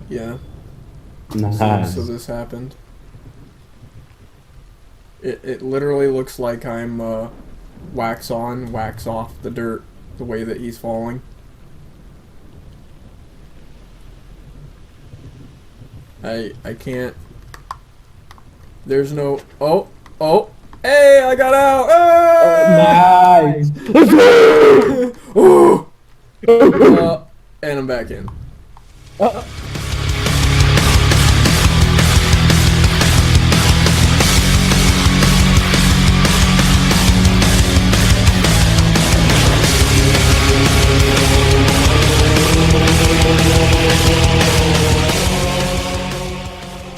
Yeah. So Nice. this happened. It literally looks like I'm wax on, wax off the dirt the way that he's falling. I can't. There's no. Oh, oh, hey, I got out. Nice. Let's go. Oh, and I'm back in. Uh,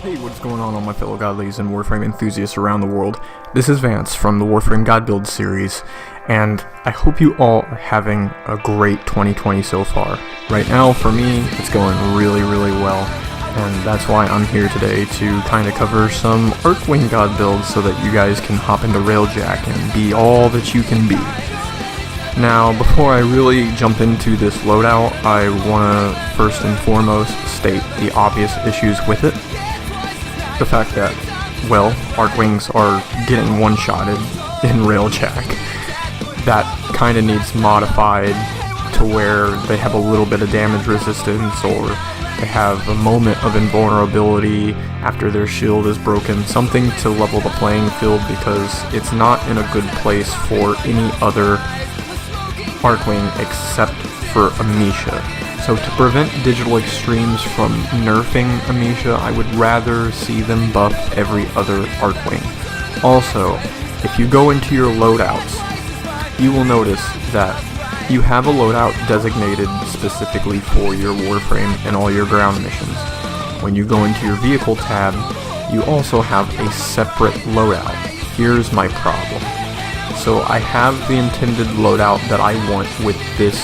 Hey, what's going on, all my fellow godlies and Warframe enthusiasts around the world? This is Vance from the Warframe God Build series, and I hope you all are having a great 2020 so far. Right now, for me, it's going really, really well, and that's why I'm here today to kind of cover some Archwing God builds so that you guys can hop into Railjack and be all that you can be. Now, before I really jump into this loadout, I want to first and foremost state the obvious issues with it. The fact that, well, Archwings are getting one-shotted in Railjack. That kind of needs modified to where they have a little bit of damage resistance, or they have a moment of invulnerability after their shield is broken, something to level the playing field, because it's not in a good place for any other Archwing except for Amisha. So to prevent digital extremes from nerfing Amisha, I would rather see them buff every other Archwing. Also, if you go into your loadouts, you will notice that you have a loadout designated specifically for your Warframe and all your ground missions. When you go into your vehicle tab, you also have a separate loadout. Here's my problem. So I have the intended loadout that I want with this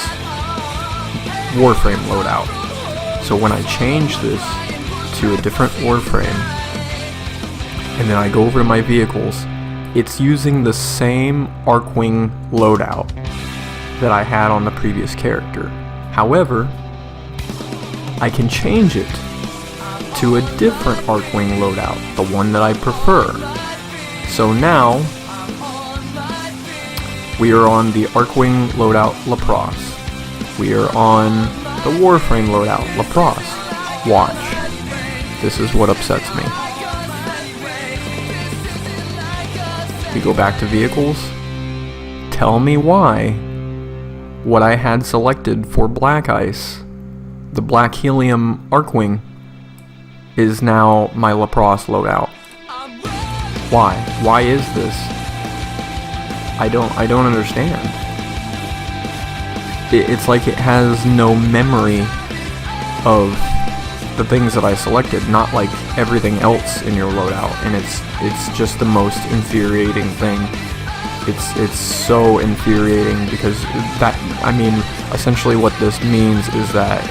Warframe loadout. So when I change this to a different Warframe, and then I go over to my vehicles, it's using the same Archwing loadout that I had on the previous character. However, I can change it to a different Archwing loadout, the one that I prefer. So now, we are on the Archwing loadout Lapras. We are on the Warframe loadout Lapras. Watch. This is what upsets me. We go back to vehicles. Tell me why what I had selected for Black Ice, the Black Helium Archwing, is now my Lapras loadout. Why? Why is this? I don't understand. It's like it has no memory of the things that I selected, not like everything else in your loadout, and it's just the most infuriating thing. It's so infuriating because essentially what this means is that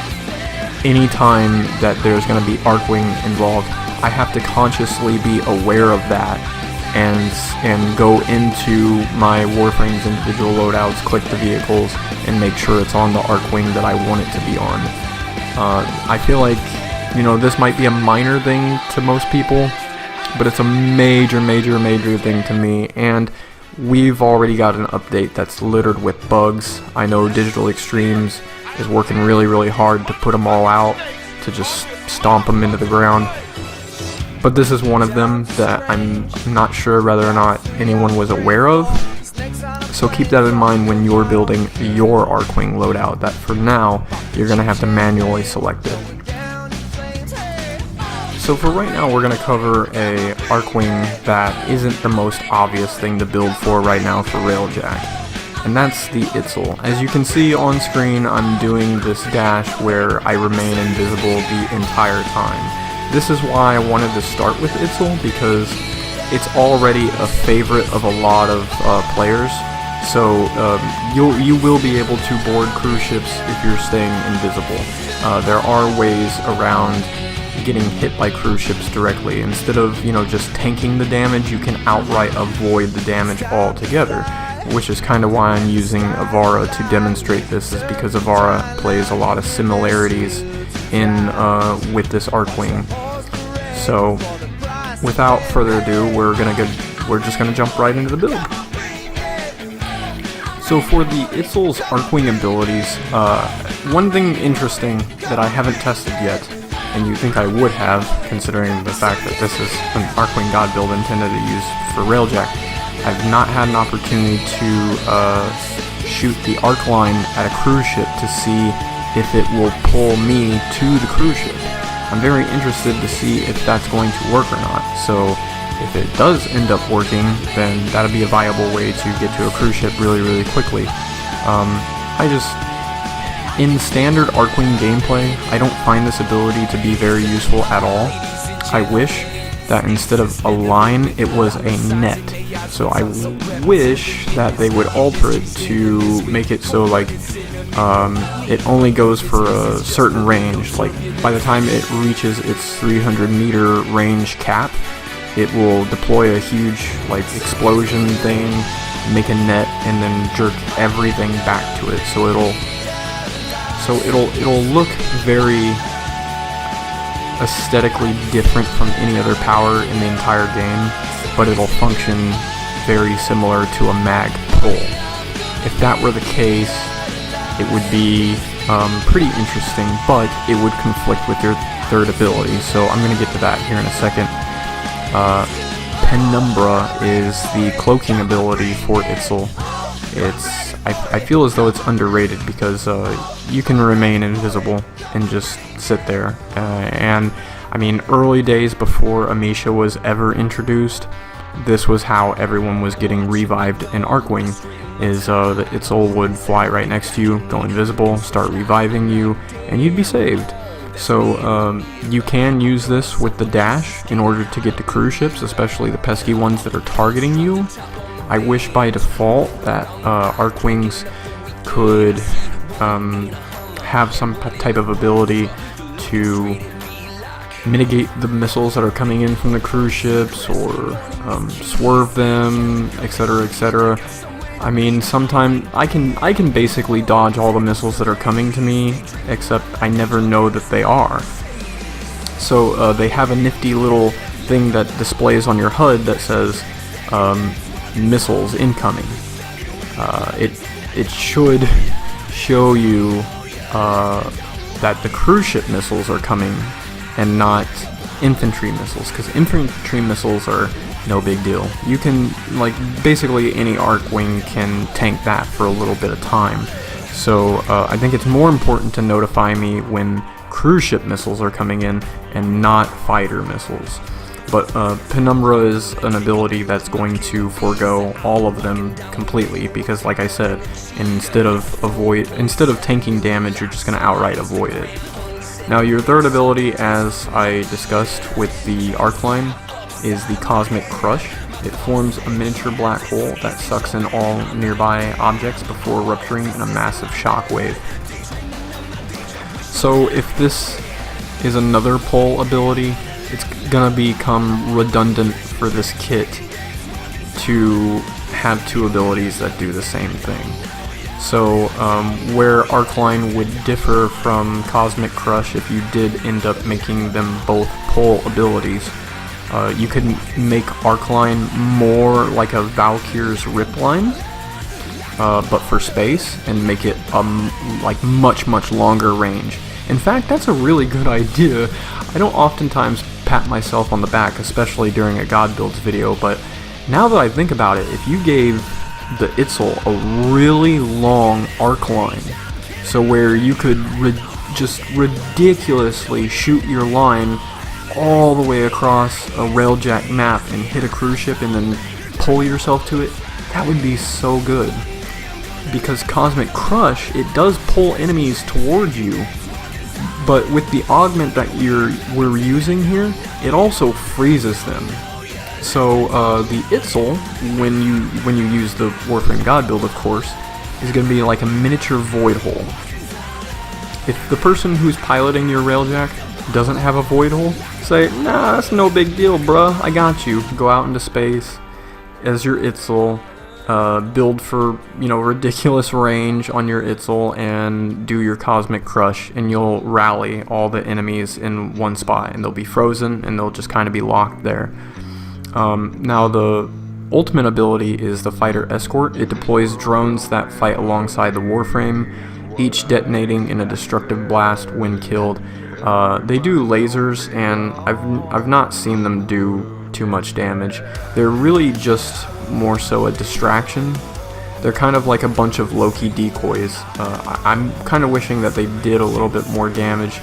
anytime that there's going to be Archwing involved, I have to consciously be aware of that and go into my Warframe's individual loadouts, click the vehicles, and make sure it's on the Archwing that I want it to be on. I feel like, this might be a minor thing to most people, but it's a major, major, major thing to me, and we've already got an update that's littered with bugs. I know Digital Extremes is working really, really hard to put them all out, to just stomp them into the ground. But this is one of them that I'm not sure whether or not anyone was aware of. So keep that in mind when you're building your Archwing loadout, that for now, you're going to have to manually select it. So for right now, we're going to cover a Archwing that isn't the most obvious thing to build for right now for Railjack, and that's the Itzal. As you can see on screen, I'm doing this dash where I remain invisible the entire time. This is why I wanted to start with Itzal, because it's already a favorite of a lot of players. So you will be able to board cruise ships if you're staying invisible. There are ways around getting hit by cruise ships directly. Instead of just tanking the damage, you can outright avoid the damage altogether. which is kind of why I'm using Avara to demonstrate this, is because Avara plays a lot of similarities in with this Archwing. So without further ado, we're just gonna jump right into the build. So for the Itzal's Archwing abilities, one thing interesting that I haven't tested yet, and you think I would have, considering the fact that this is an Archwing God build intended to use for Railjack, I've not had an opportunity to shoot the arc line at a cruise ship to see if it will pull me to the cruise ship. I'm very interested to see if that's going to work or not. So if it does end up working, then that'll be a viable way to get to a cruise ship really quickly. In standard Archwing gameplay, I don't find this ability to be very useful at all. I wish that instead of a line, it was a net. So I wish that they would alter it to make it so like it only goes for a certain range. Like by the time it reaches its 300-meter range cap, it will deploy a huge like explosion thing, make a net, and then jerk everything back to it. So it'll look very aesthetically different from any other power in the entire game, but it'll function very similar to a mag pull. If that were the case, it would be pretty interesting, but it would conflict with your third ability, so I'm going to get to that here in a second. Penumbra is the cloaking ability for Itzal. I feel as though it's underrated because you can remain invisible and just sit there. And I mean, early days before Amisha was ever introduced, this was how everyone was getting revived in Archwing, is that Itzal would fly right next to you, go invisible, start reviving you, and you'd be saved. So you can use this with the dash in order to get to cruise ships, especially the pesky ones that are targeting you. I wish by default that Archwings could have some type of ability to mitigate the missiles that are coming in from the cruise ships, or swerve them, etc, etc. I mean, sometimes I can basically dodge all the missiles that are coming to me, except I never know that they are. So they have a nifty little thing that displays on your HUD that says missiles incoming. It should show you that the cruise ship missiles are coming and not infantry missiles, because infantry missiles are no big deal. You can, like, basically any Archwing can tank that for a little bit of time. So I think it's more important to notify me when cruise ship missiles are coming in and not fighter missiles. But Penumbra is an ability that's going to forego all of them completely, because like I said, instead of tanking damage, you're just going to outright avoid it. Now your third ability, as I discussed with the arc line, is the Cosmic Crush. It forms a miniature black hole that sucks in all nearby objects before rupturing in a massive shockwave. So if this is another pull ability, it's gonna become redundant for this kit to have two abilities that do the same thing. So where Arcline would differ from Cosmic Crush, if you did end up making them both pull abilities, you could make Arcline more like a Valkyr's Ripline, but for space, and make it like much longer range. In fact, that's a really good idea. I don't oftentimes pat myself on the back, especially during a God Builds video, but now that I think about it, if you gave the Itzal a really long arc line, so where you could just ridiculously shoot your line all the way across a Railjack map and hit a cruise ship and then pull yourself to it, that would be so good. Because Cosmic Crush, it does pull enemies towards you, but with the augment that we're using here, it also freezes them. So the Itzal, when you use the Warframe God build, of course, is going to be like a miniature void hole. If the person who's piloting your Railjack doesn't have a void hole, say, nah, that's no big deal, bruh, I got you. Go out into space as your Itzal, build for, ridiculous range on your Itzal and do your Cosmic Crush, and you'll rally all the enemies in one spot, and they'll be frozen, and they'll just kind of be locked there. Now the ultimate ability is the Fighter Escort. It deploys drones that fight alongside the Warframe, each detonating in a destructive blast when killed. They do lasers, and I've not seen them do too much damage. They're really just more so a distraction. They're kind of like a bunch of low-key decoys. I'm kind of wishing that they did a little bit more damage,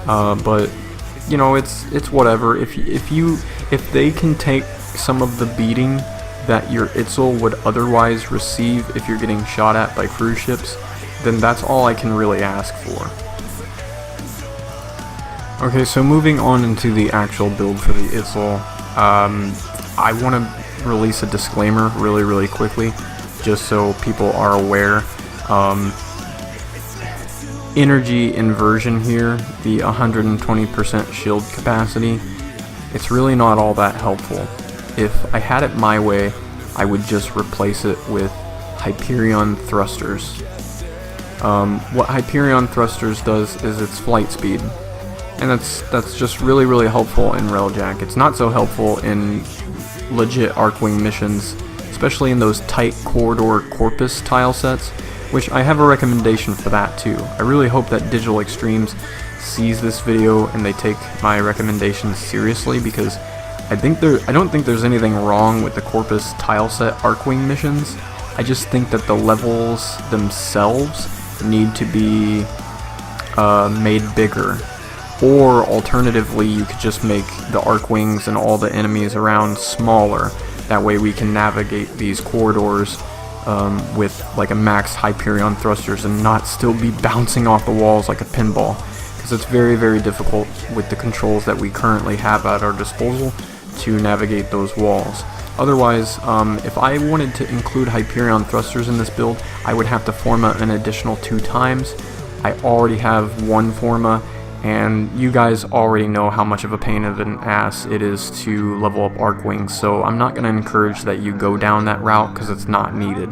but it's whatever. If they can take some of the beating that your Itzal would otherwise receive if you're getting shot at by cruise ships, then that's all I can really ask for. Okay, so moving on into the actual build for the Itzal, I want to release a disclaimer really quickly, just so people are aware. Energy inversion here, the 120% shield capacity, it's really not all that helpful. If I had it my way, I would just replace it with Hyperion thrusters. What Hyperion thrusters does is its flight speed, and that's just really helpful in Railjack. It's not so helpful in legit Archwing missions, especially in those tight corridor corpus tile sets, which I have a recommendation for that too. I really hope that Digital Extremes sees this video and they take my recommendations seriously, because I don't think there's anything wrong with the corpus tile set Archwing missions. I just think that the levels themselves need to be made bigger. Or alternatively, you could just make the Archwings and all the enemies around smaller. That way we can navigate these corridors with like a max Hyperion thrusters and not still be bouncing off the walls like a pinball. Because it's very difficult with the controls that we currently have at our disposal to navigate those walls. Otherwise, if I wanted to include Hyperion thrusters in this build, I would have to forma an additional 2 times. I already have 1 forma, and you guys already know how much of a pain of an ass it is to level up Archwings, so I'm not going to encourage that you go down that route because it's not needed.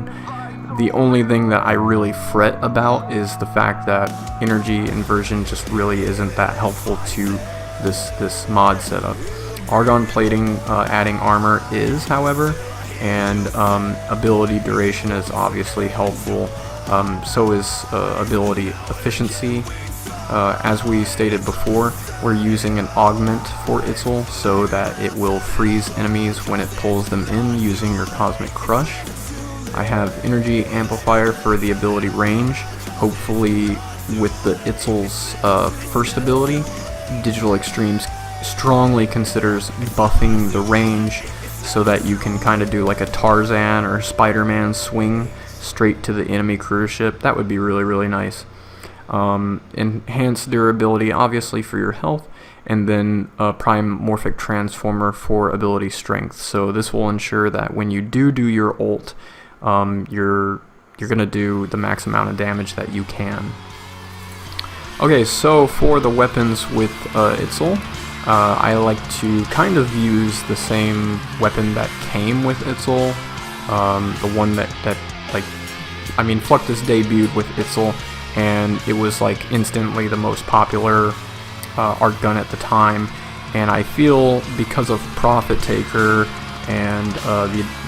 The only thing that I really fret about is the fact that energy inversion just really isn't that helpful to this mod setup. Argon plating adding armor is, however, and ability duration is obviously helpful. So is ability efficiency. As we stated before, we're using an augment for Itzal so that it will freeze enemies when it pulls them in using your Cosmic Crush. I have energy amplifier for the ability range. Hopefully with the Itzal's first ability, Digital Extremes strongly considers buffing the range so that you can kind of do like a Tarzan or Spider-Man swing straight to the enemy cruise ship. That would be really nice. Enhanced durability obviously for your health, and then a Prime Morphic Transformer for ability strength. So this will ensure that when you do your ult, you're gonna do the max amount of damage that you can. Okay, so for the weapons with Itzal, I like to kind of use the same weapon that came with Itzal, the one that Fluctus debuted with Itzal, and it was like instantly the most popular art gun at the time, and I feel because of Profit Taker and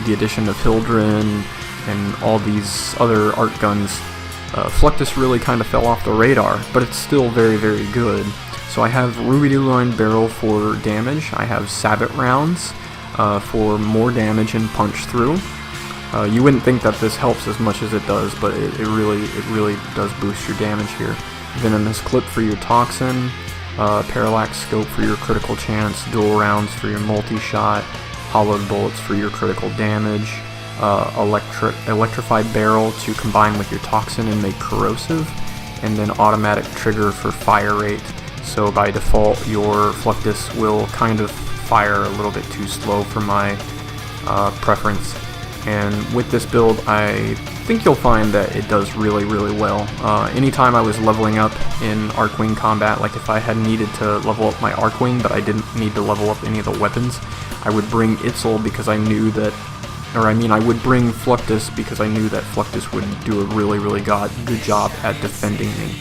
the addition of Hildren and all these other art guns, Fluctus really kind of fell off the radar, but it's still very good. So I have Ruby Line Barrel for damage, I have Sabbat rounds for more damage and punch through. You wouldn't think that this helps as much as it does, but it really does boost your damage here. Venomous Clip for your Toxin, Parallax Scope for your critical chance, Dual Rounds for your multi-shot, Hollowed Bullets for your critical damage, Electrified Barrel to combine with your Toxin and make corrosive, and then Automatic Trigger for fire rate. So by default, your Fluctus will kind of fire a little bit too slow for my preference. And with this build, I think you'll find that it does really well. Anytime I was leveling up in Archwing combat, like if I had needed to level up my Archwing but I didn't need to level up any of the weapons, I would bring Itzal because I knew that or I mean I would bring Fluctus because I knew that Fluctus would do a really good job at defending me.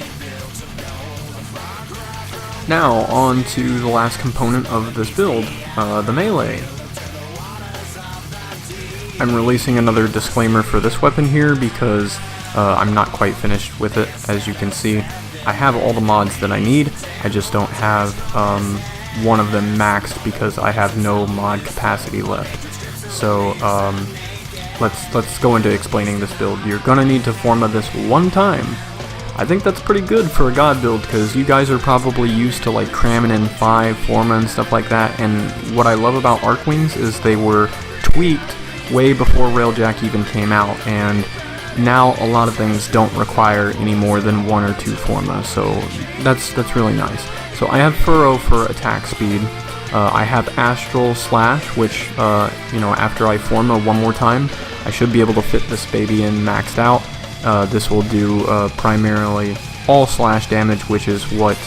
Now, on to the last component of this build, the melee. I'm releasing another disclaimer for this weapon here because I'm not quite finished with it. As you can see, I have all the mods that I need, I just don't have one of them maxed because I have no mod capacity left. So let's go into explaining this build. You're gonna need to forma this one time. I think that's pretty good for a god build because you guys are probably used to like cramming in 5 forma and stuff like that, and what I love about Archwings is they were tweaked way before Railjack even came out, and now a lot of things don't require any more than 1 or 2 forma, so that's really nice. So I have Furrow for attack speed. I have Astral Slash, which after I forma one more time, I should be able to fit this baby in maxed out. This will do primarily all slash damage, which is what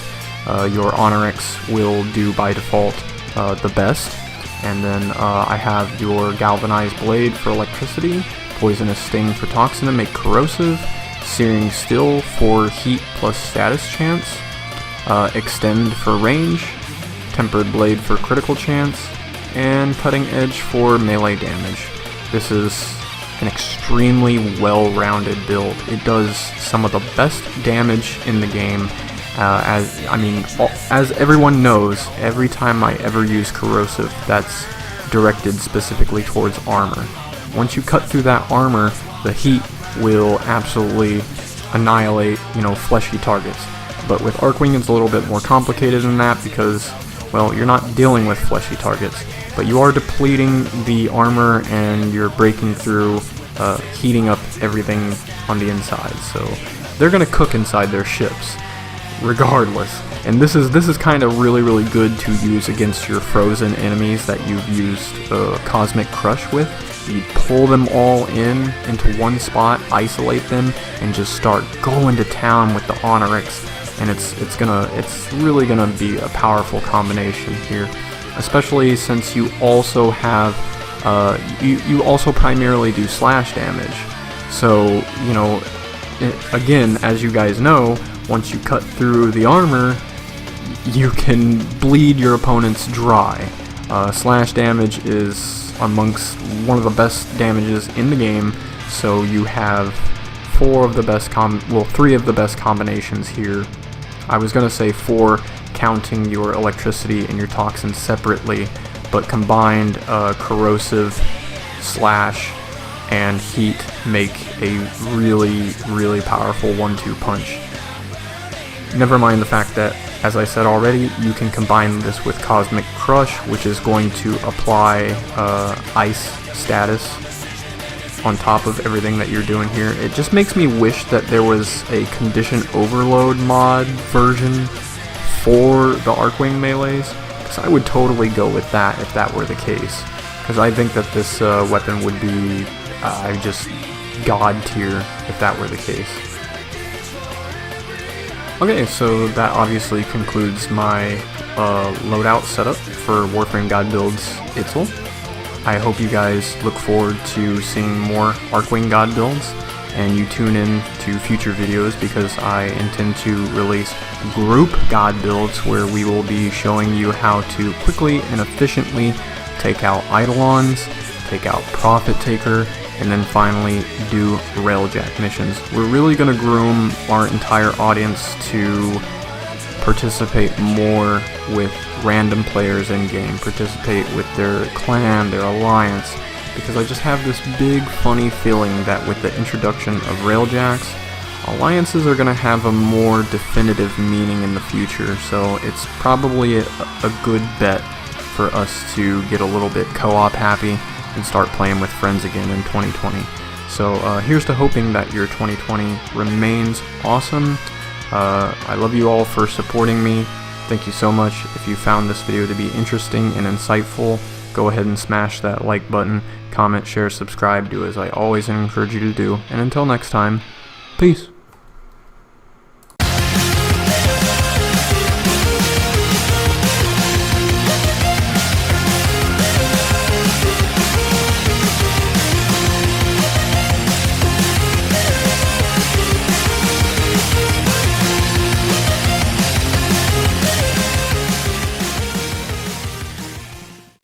your Onyx will do by default the best. And then I have your Galvanized Blade for electricity, Poisonous Sting for toxin and make corrosive, Searing Steel for heat plus status chance, Extend for range, Tempered Blade for critical chance, and Cutting Edge for melee damage. This is an extremely well-rounded build. It does some of the best damage in the game. As everyone knows, every time I ever use corrosive, that's directed specifically towards armor. Once you cut through that armor, the heat will absolutely annihilate, fleshy targets. But with Archwing, it's a little bit more complicated than that because, well, you're not dealing with fleshy targets, but you are depleting the armor and you're breaking through, heating up everything on the inside. So they're gonna cook inside their ships, regardless. And this is kind of really good to use against your frozen enemies that you've used Cosmic Crush with. You pull them all into one spot, isolate them, and just start going to town with the Onyx. And it's really gonna be a powerful combination here, especially since you also have you also primarily do slash damage. So again, as you guys know, once you cut through the armor, you can bleed your opponents dry. Slash damage is amongst one of the best damages in the game, so you have 3 of the best combinations here. I was gonna say 4 counting your electricity and your toxin separately, but combined corrosive, slash, and heat make a really powerful 1-2 punch. Never mind the fact that, as I said already, you can combine this with Cosmic Crush, which is going to apply ice status on top of everything that you're doing here. It just makes me wish that there was a Condition Overload mod version for the Archwing melees, because I would totally go with that if that were the case, because I think that this weapon would be just god tier if that were the case. Okay, so that obviously concludes my loadout setup for Warframe God Builds Itzal. I hope you guys look forward to seeing more Archwing God builds, and you tune in to future videos because I intend to release group God builds where we will be showing you how to quickly and efficiently take out Eidolons, take out Profit Taker, and then finally do Railjack missions. We're really going to groom our entire audience to participate more with random players in game, participate with their clan, their alliance, because I just have this big funny feeling that with the introduction of Railjacks, alliances are going to have a more definitive meaning in the future, so it's probably a good bet for us to get a little bit co-op happy and start playing with friends again in 2020. So here's to hoping that your 2020 remains awesome. I love you all for supporting me. Thank you so much. If you found this video to be interesting and insightful, go ahead and smash that like button, comment, share, subscribe, do as I always encourage you to do. And until next time, peace.